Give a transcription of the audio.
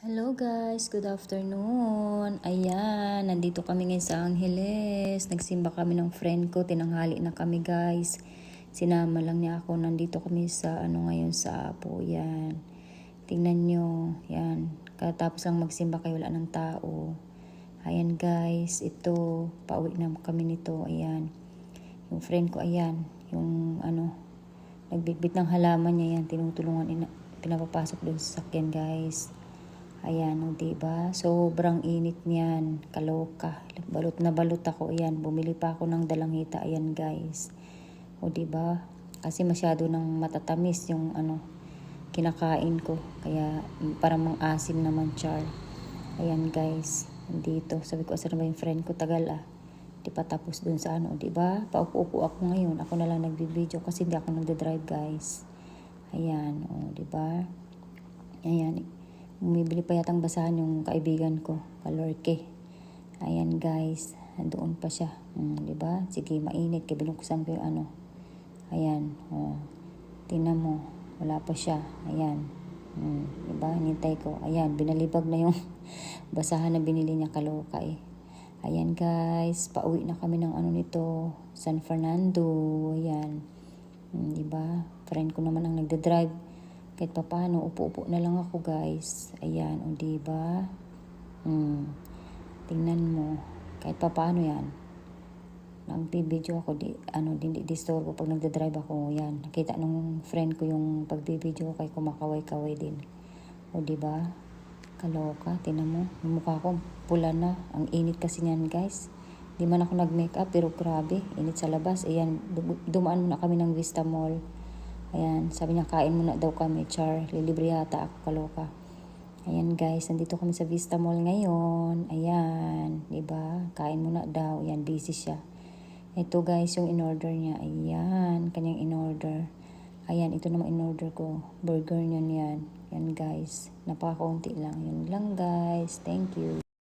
Hello guys, good afternoon. Ayan, nandito kami ngayon sa Angeles. Nagsimba kami ng friend ko, tinanghali na kami guys. Sinama lang niya ako, nandito kami sa ngayon sa Apo. Yan. Tingnan nyo, yan. Katapos lang magsimba kayo, wala ng tao. Ayan guys, ito, pauwi na kami nito. Ayan. Yung friend ko, ayan, yung nagbitbit ng halaman niya yan, tinutulungan, pinapapasok doon sa sakyan guys. Ayan, o diba? Sobrang init niyan. Kaloka. Balot na balot ako. Ayan, bumili pa ako ng dalanghita. Ayan, guys. O diba? Kasi masyado nang matatamis yung kinakain ko. Kaya parang mang-asim naman, char. Ayan, guys. Nandito. Sabi ko, asan na ba yung friend ko? Tagal Di pa tapos dun sa diba? Paupo-upo ako ngayon. Ako na lang nagbibideo kasi hindi ako nagde-drive, guys. Ayan, o diba? Ayan, bumibili pa yatang basahan yung kaibigan ko, Kalorke. Ayan guys, doon pa siya. Diba? Sige, mainit. Kaya binuksan ko yung Ayan, tingnan mo. Wala pa siya. Ayan. Diba? Hinintay ko. Ayan, binalibag na yung basahan na binili niya, kaloka eh. Ayan guys, pauwi na kami ng nito, San Fernando. Ayan. Diba? Friend ko naman ang nagde-drive. Kahit pa paano, upo-upo na lang ako guys. Ayan, o diba? Tingnan mo. Kahit pa paano yan. Nagbibideo ako, hindi disturbo pag nagdadrive ako. Yan, nakita nung friend ko yung pagbibideo ko kay kumakaway-kaway din. O diba? Kaloka, tingnan mo. Yung mukha ko, pula na. Ang init kasi niyan guys. Di man ako nag-makeup, pero grabe. Init sa labas. Ayan, dumaan muna kami ng Vista Mall. Ayan, sabi niya, kain muna daw kami, char. Lilibre yata ako, kaloka. Ayan guys, nandito kami sa Vista Mall ngayon. Ayan, diba? Kain muna daw. Ayan, busy siya. Ito guys, yung in-order niya. Ayan, kanyang in-order. Ayan, ito naman in-order ko. Burger niyan yan. Yan guys, napakaunti lang. Yun lang guys. Thank you.